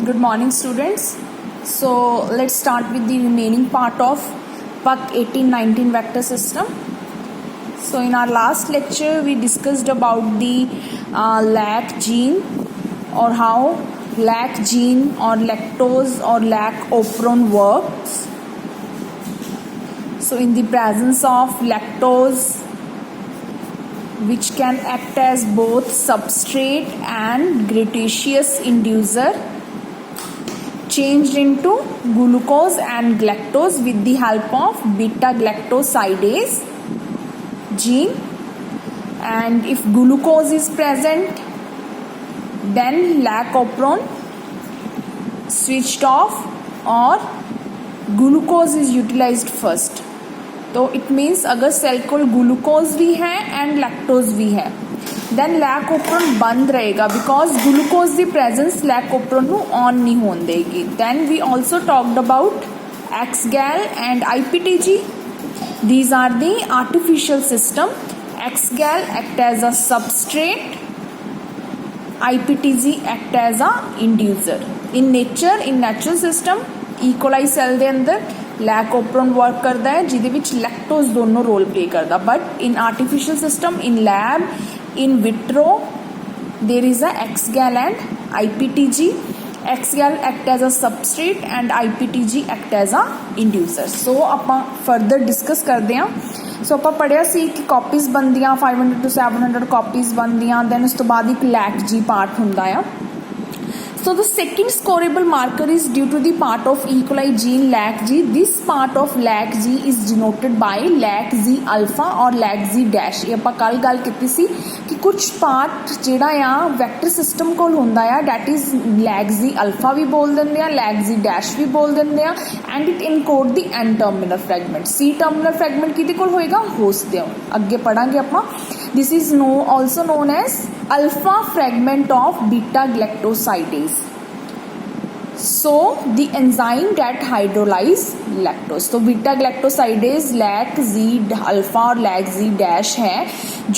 Good morning, students. So let's start with the remaining part of PUC 18-19 vector system. So in our last lecture, we discussed about the lac gene, or how lac gene or lactose or lac operon works. So in the presence of lactose, which can act as both substrate and gradaceous inducer, changed into glucose and galactose with the help of beta galactosidase gene. And if glucose is present, then lac operon switched off or glucose is utilized first. तो it means अगर cell को glucose भी है and lactose भी है, then lack operon बंद रहेगा because glucose the presence lac operon को ऑन नहीं होने देगी. Then we also talked about X gal and IPTG. These are the artificial system. X gal act as a substrate, IPTG act as a inducer. In natural system E coli cell दे अंदर lac operon work करता है जिहदे which lactose दोनों role play करता. But in artificial system, in lab, in vitro, there is a X gal and IPTG. X gal act as a substrate and IPTG act as a inducer. So आपां further discuss करते हैं. सो आपां पढ़िया सी कि copies बनदियां 500 to 700 copies बनदियां. Then उस तो बाद एक लैक जी पार्ट हुंदा आ. So the second scorable marker is due to the part of E. coli gene lac G. This part of lac G is denoted by lac Z alpha or lac Z dash. ये ਆਪਾਂ कल गल कीती सी कि कुछ part जिहड़ा आ vector system कोल हुंदा आ, that is lac Z alpha भी बोल दिंदे आ, lac Z dash भी बोल दिंदे आ, and it encode the N terminal fragment. C terminal fragment किहदे कोल होएगा? होस्ट दे. अगे पढ़ांगे आपां. This is also known as alpha fragment of beta galactosidase. So the enzyme that hydrolyze lactose. तो beta galactosidase lac Z alpha और lac Z dash है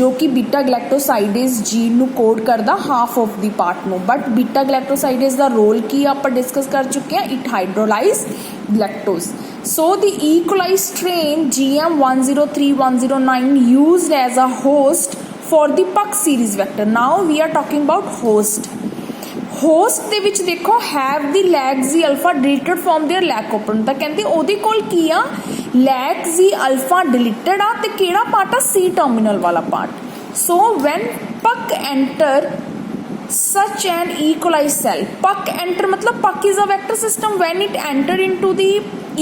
जो कि beta galactosidase gene ਨੂੰ code करदा हाफ ऑफ द पार्ट ਨੂੰ. But beta galactosidase ਦਾ role ਕੀ ਆਪਾਂ डिस्कस कर चुके हैं. It hydrolyse lactose. So the E. coli strain GM103109 used as a host for the PUC series vector. Now we are talking about host. Host ਦੇ ਵਿੱਚ देखो have the lac Z alpha deleted from their lac operon. ਤਾਂ ਕਹਿੰਦੇ ਉਹਦੇ ਕੋਲ ਕੀ ਆ? Lac Z alpha deleted आ ਤੇ ਕਿਹੜਾ ਪਾਰਟ ਆ? सी टर्मिनल वाला part. So when PUC enter such an E. coli cell, PUC enter मतलब PUC is a vector system. When it enter into the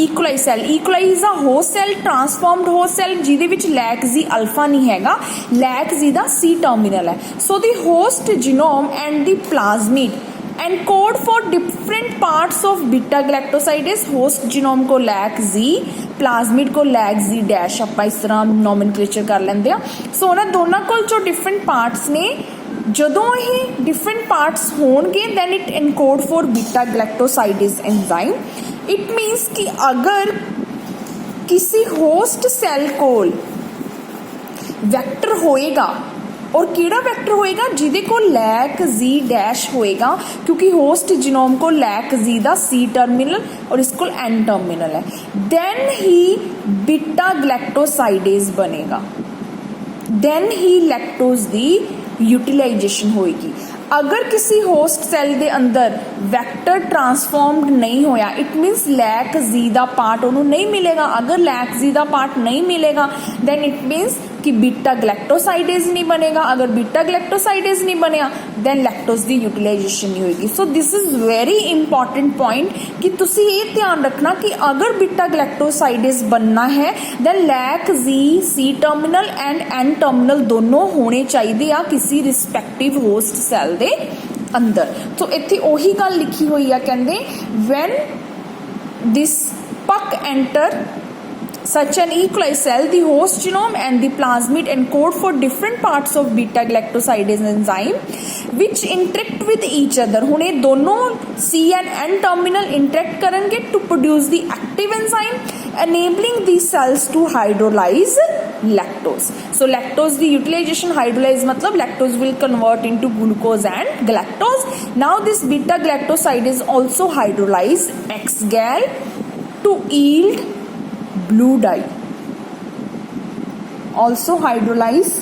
E. coli cell, E. coli is a host cell, transformed host cell ਜਿਹਦੇ ਵਿੱਚ lac Z alpha नहीं हैगा, lac Z ਦਾ C terminal है. So the host genome and the plasmid encode for different parts of beta galactosidase. host genome को lac Z, plasmid को lac Z dash ਆਪਾਂ ਇਸ ਤਰ੍ਹਾਂ nomenclature ਕਰ ਲੈਂਦੇ ਆ. ਸੋ ਉਹਨਾਂ ਦੋਨਾਂ ਕੋਲ ਜੋ different parts ਨੇ, ਜਦੋਂ ਇਹ डिफरेंट पार्ट्स होणगे then it encode for beta galactosidase enzyme. it means कि अगर किसी होस्ट सेल कोल वैक्टर होएगा, और किहड़ा वैक्टर होएगा? जिहदे कोल लैक Z डैश होएगा, क्योंकि होस्ट जिनोम को लैक Z दा C टर्मिनल और इसको N टर्मिनल है, देन ही बीटा ग्लैक्टोसाइडेज बनेगा, देन ही लैक्टोज दी यूटिलाइजेशन होएगी. अगर किसी होस्ट सेल दे अंदर वैक्टर ट्रांसफॉर्म्ड नहीं होया, इट मीन्स लैक Z दा पार्ट उन्होंने नहीं मिलेगा. अगर लैक Z दा पार्ट नहीं मिलेगा देन इट मीन्स कि बीटा ग्लैक्टोसाइडेज नहीं बनेगा. अगर बीटा ग्लैक्टोसाइडेज नहीं बनेगा देन लैक्टोज दी यूटिलाइजेशन नहीं होगी. So this is very important point कि तुसी ये ध्यान रखना कि अगर बीटा ग्लैक्टोसाइडेज बनना है then lac Z C terminal and N terminal दोनों होने चाहिए आ किसी रिस्पैक्टिव होस्ट सेल दे अंदर. तो इत्थे ओही गल लिखी हुई है, कहंदे when this PUC enter such an E. coli cell, the host genome and the plasmid encode for different parts of beta galactosidase enzyme which interact with each other. हुण ये दोनों C and N terminal interact करेंगे to produce the active enzyme enabling these cells to hydrolyze lactose. So lactose the utilization, hydrolyze मतलब lactose will convert into glucose and galactose. Now this beta galactoside is also hydrolyzed X-gal to yield blue dye. Also hydrolyze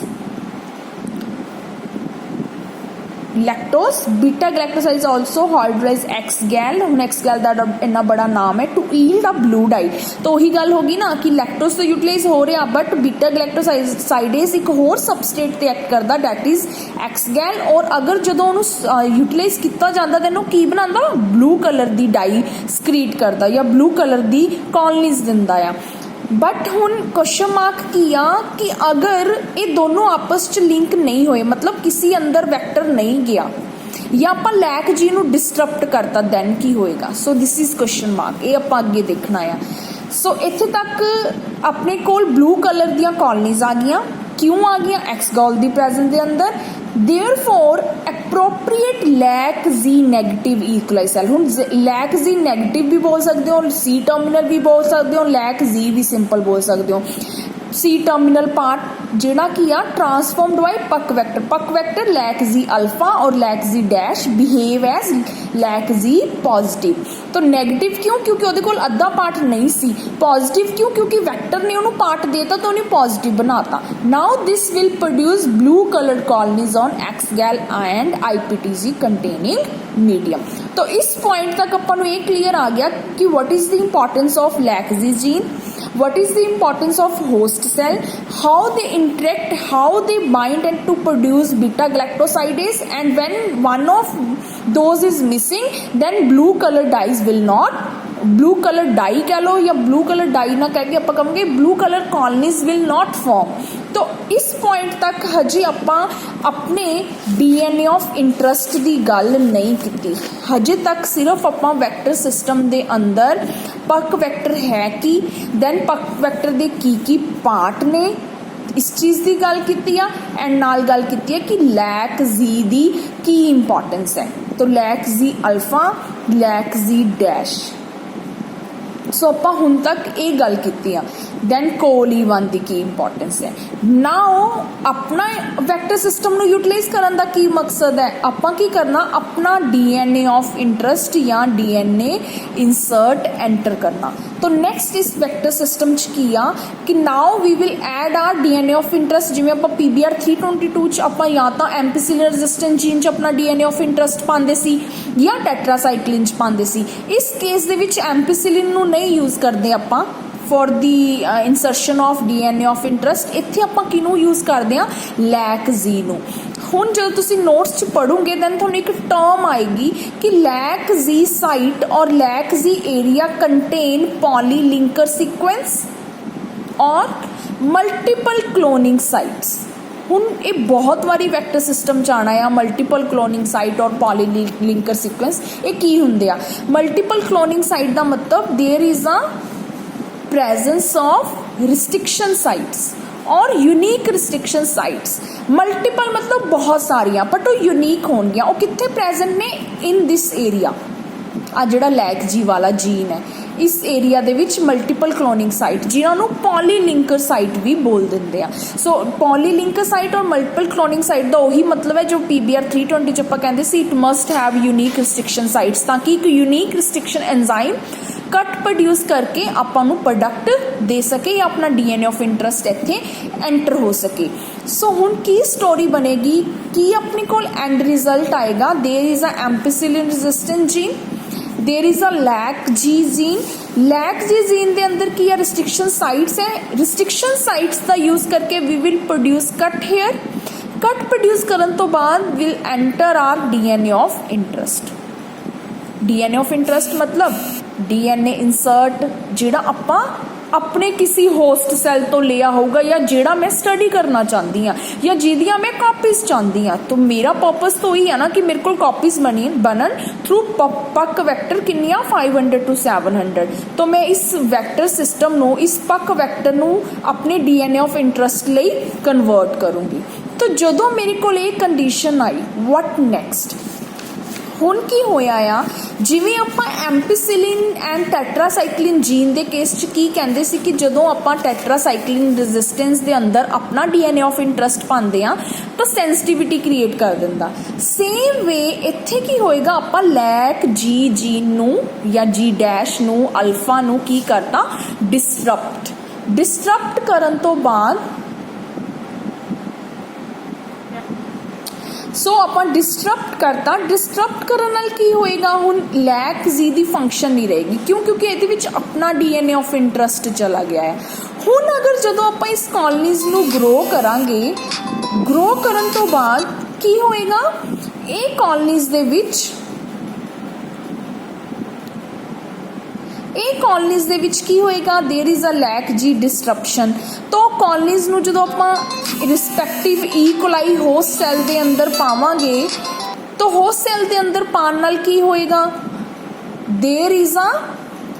lactose, beta galactoside is also hydrolyzed X-gal. ਹੁਣ X-gal ਦਾ ਇੰਨਾ ਬੜਾ ਨਾਮ ਹੈ to yield a blue dye. ਤਾਂ ਉਹੀ ਗੱਲ ਹੋ ਗਈ ਨਾ ਕਿ lactose ਤਾਂ ਯੂਟਿਲਾਈਜ਼ ਹੋ ਰਿਹਾ ਬਟ beta galactosidase ਇੱਕ ਹੋਰ ਸਬਸਟ੍ਰੇਟ ਤੇ ਐਕਟ ਕਰਦਾ that is X-gal, ਔਰ ਅਗਰ ਜਦੋਂ ਉਹਨੂੰ ਯੂਟਿਲਾਈਜ਼ ਕੀਤਾ ਜਾਂਦਾ ਤਾਂ ਇਹਨੂੰ ਕੀ ਬਣਾਉਂਦਾ ਬਲੂ ਕਲਰ ਦੀ ਡਾਈ ਸਕ੍ਰੀਟ ਕਰਦਾ ਜਾਂ ਬਲੂ ਕਲਰ ਦੀ ਕॉलोनीज ਦਿੰਦਾ ਆ। बट हुण क्वेश्चन मार्क किया कि अगर ये दोनों आपस च लिंक नहीं होए मतलब किसी अंदर वैक्टर नहीं गया या आप लैक जी नू डिस्टरप्ट करता दैन की होएगा। So this is question mark, ये आप अगे देखना है। सो इत्थे तक अपने कोल ब्लू कलर दियां कॉलोनीज आ गईयां, क्यों आ गईयां X-gal दी प्रेजेंस दे अंदर, देयरफॉर एप्रोप्रिएट लैक जी नेगेटिव इक्वलाइज सेल। हुण लैक जी नेगेटिव भी बोल सकते हो, सी टर्मिनल भी बोल सकते हो, लैक जी भी सिंपल बोल सकते हो। सी टर्मिनल पार्ट जिहड़ा की आ ट्रांसफॉर्म्ड बाय पक वैक्टर लैक जी अल्फा और लैक जी डैश बिहेव एज लैक जी पॉजिटिव। तो नेगेटिव क्यों, क्योंकि ਉਹਦੇ ਕੋਲ ਅੱਧਾ पार्ट नहीं सी। पॉजिटिव क्यों, क्योंकि वैक्टर ने ਉਹਨੂੰ पार्ट देता तो ਉਹਨੇ पॉजिटिव बनाता। Now this will produce blue coloured colonies on X-gal and IPTG containing medium. तो इस पॉइंट तक अपन ਨੂੰ ਇਹ क्लियर आ गया कि what is the importance of lac Z gene, what is the importance of host cell, how they interact, how they bind and to produce beta galactosidase, and when one of those is missing then blue color dyes will not, blue color dye कह लो या blue color dye ना कह के आप कहेंगे blue color colonies will not form। तो इस point तक हजे आपां अपने DNA ऑफ इंटरस्ट की गल नहीं की, हजे तक सिर्फ आपां वैक्टर सिस्टम दे अंदर पक वैक्टर है कि दैन पक वैक्टर दे की पार्ट ने इस चीज़ की गल की आ एंड नाल गल की है कि लैक जी दी की इंपॉर्टेंस है। तो लैक जी अल्फा लैक जी डैश। सो आप हुण तक ये गल की दैन कोली वन की की इंपॉर्टेंस है। नाउ अपना वैक्टर सिस्टम नू यूटिलाइज करन दा की मकसद है, आपां की करना अपना DNA ऑफ इंटरस्ट या DNA इंसर्ट एंटर करना। तो नेक्स्ट इस वैक्टर सिस्टम च की आ कि now we will add our DNA of interest, जिवें आपां PBR 322 च आपां या तां एम्पिसिलिन रेजिस्टेंट जीन च अपना DNA ऑफ इंटरस्ट पांदे सी या टेट्रासाइक्लिन च पांदे सी। इस केस दे विच एम्पिसिलिन नू नहीं यूज करदे आपां for the insertion of DNA of interest. इत्थे आपां किनू यूज करदे आ लैक जी नू। हुण जदों तुसीं नोट्स च पढ़ोगे दैन तुहानूं एक टर्म आएगी कि लैक जी साइट और लैक जी एरिया कंटेन पॉलीलिंकर सीक्वेंस और मल्टीपल क्लोनिंग साइट्स। हुण ये बहुत वारी वैक्टर सिस्टम च आना है मल्टीपल क्लोनिंग साइट और पॉलीलिंकर सीक्वेंस। ये की हुंदे आ मल्टीपल क्लोनिंग साइट दा मतलब there is a presence of restriction sites और यूनिक रिस्ट्रिक्शन साइट्स। मल्टीपल मतलब बहुत सारियां बट वो यूनिक होंगियां, वो कितने प्रेजेंट ने इन दिस एरिया। आ जिहड़ा लैक जी वाला जीन है इस एरिया दे विच मल्टीपल क्लोनिंग साइट जिन्हां नूं पॉलीलिंकर साइट भी बोल दिंदे आ। सो पॉलीलिंकर साइट और मल्टीपल क्लोनिंग साइट दा वही मतलब है जो PBR 320 च आपां कहंदे सी it must have unique restriction sites, ताकि एक unique restriction enzyme cut produce करके आपां नूं प्रोडक्ट दे सके या अपना DNA ऑफ इंटरस्ट इत्थे एंटर हो सके। सो हुण की स्टोरी बनेगी कि अपने कोल एंड रिजल्ट आएगा there is a ampicillin resistant gene, there is a lack Z gene. Lac Z gene दे अंदर की रिस्ट्रिक्शन साइट्स है, रिस्ट्रिक्शन साइट्स का यूज करके we will produce cut here, cut produce करन तो बाद will enter our DNA of interest. DNA of interest मतलब DNA इंसर्ट जिहड़ा आपां अपने किसी होस्ट सैल तो लिया होगा या जिहड़ा मैं स्टडी करना चाहती हाँ या जिहदियां मैं कॉपीज चाहती हाँ। तो मेरा पर्पस तो यही है ना कि मेरे को कॉपीज बनन थ्रू पक वैक्टर किन्नियां 500 to 700। तो मैं इस वैक्टर सिस्टम नू इस पक वैक्टर नू अपने DNA ऑफ इंटरस्ट लई कन्वर्ट करूँगी। तो जदों मेरे को ये कंडीशन आई व्हाट नैक्सट, ਹੁਣ ਕੀ ਹੋਇਆ ਆ, ਜਿਵੇਂ ਆਪਾਂ ਐਂਪੀਸਿਲਿਨ ਐਂਡ ਟੈਟਰਾਸਾਈਕਲਿਨ ਜੀਨ ਦੇ ਕੇਸ 'ਚ ਕੀ ਕਹਿੰਦੇ ਸੀ ਕਿ ਜਦੋਂ ਆਪਾਂ ਟੈਟਰਾਸਾਈਕਲਿਨ ਰੈਜ਼ਿਸਟੈਂਸ ਦੇ ਅੰਦਰ ਆਪਣਾ DNA ਆਫ ਇੰਟਰਸਟ ਪਾਉਂਦੇ ਆ ਤਾਂ ਸੈਂਸਿਟੀਵਿਟੀ ਕ੍ਰੀਏਟ ਕਰ ਦਿੰਦਾ। ਸੇਮ ਵੇ ਇੱਥੇ ਕੀ ਹੋਏਗਾ, ਆਪਾਂ ਲੈਕ ਜੀ ਜੀਨ ਨੂੰ ਜਾਂ ਜੀ ਡੈਸ਼ ਨੂੰ ਅਲਫਾ ਨੂੰ ਕੀ ਕਰਤਾ, ਡਿਸਟਰਪਟ ਕਰਨ ਤੋਂ ਬਾਅਦ ਸੋ ਆਪਾਂ ਡਿਸਟਰਪਟ ਕਰਤਾ। ਡਿਸਟਰਪਟ ਕਰਨ ਨਾਲ ਕੀ ਹੋਏਗਾ, ਹੁਣ ਲੈਕ ਜੀ ਦੀ ਫੰਕਸ਼ਨ ਨਹੀਂ ਰਹੇਗੀ, ਕਿਉਂਕਿ ਇਹਦੇ ਵਿੱਚ ਆਪਣਾ DNA ਆਫ ਇੰਟਰਸਟ ਚਲਾ ਗਿਆ ਹੈ। ਹੁਣ ਅਗਰ ਜਦੋਂ ਆਪਾਂ ਇਸ ਕॉलोनीज ਨੂੰ ਗਰੋ ਕਰਾਂਗੇ, ਗਰੋ ਕਰਨ ਤੋਂ ਬਾਅਦ ਕੀ ਹੋਏਗਾ, ਇਹ ਕॉलोनीज ਦੇ ਵਿੱਚ ਕੀ ਹੋਏਗਾ, देयर इज अ लैक जी डिस्ट्रप्शन। तो कॉलोनीज ਨੂੰ ਜਦੋਂ ਆਪਾਂ ਰਿਸਪੈਕਟਿਵ ਈਕੋਲਾਈ ਹੋਸਟ ਸੈੱਲ ਦੇ ਅੰਦਰ ਪਾਵਾਂਗੇ ਤਾਂ ਹੋਸਟ ਸੈੱਲ ਦੇ ਅੰਦਰ ਪਾਉਣ ਨਾਲ ਕੀ ਹੋਏਗਾ, there is a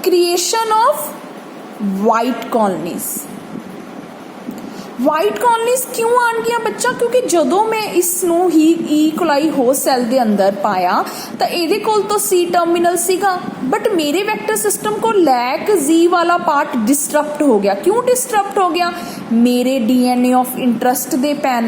creation of white colonies. White colonies क्यों आउणगियां बच्चा, क्योंकि ਜਦੋਂ मैं इसनूं ही ਈਕੋਲਾਈ ਹੋਸਟ ਸੈੱਲ ਦੇ ਅੰਦਰ ਪਾਇਆ ਤਾਂ ਇਹਦੇ ਕੋਲ ਤਾਂ C टर्मिनल ਸੀਗਾ, बट मेरे वेक्टर सिस्टम को लैक जी वाला पार्ट डिस्टरप्ट हो गया। क्यों डिस्टरप्ट हो गया, मेरे DNA of interest they pan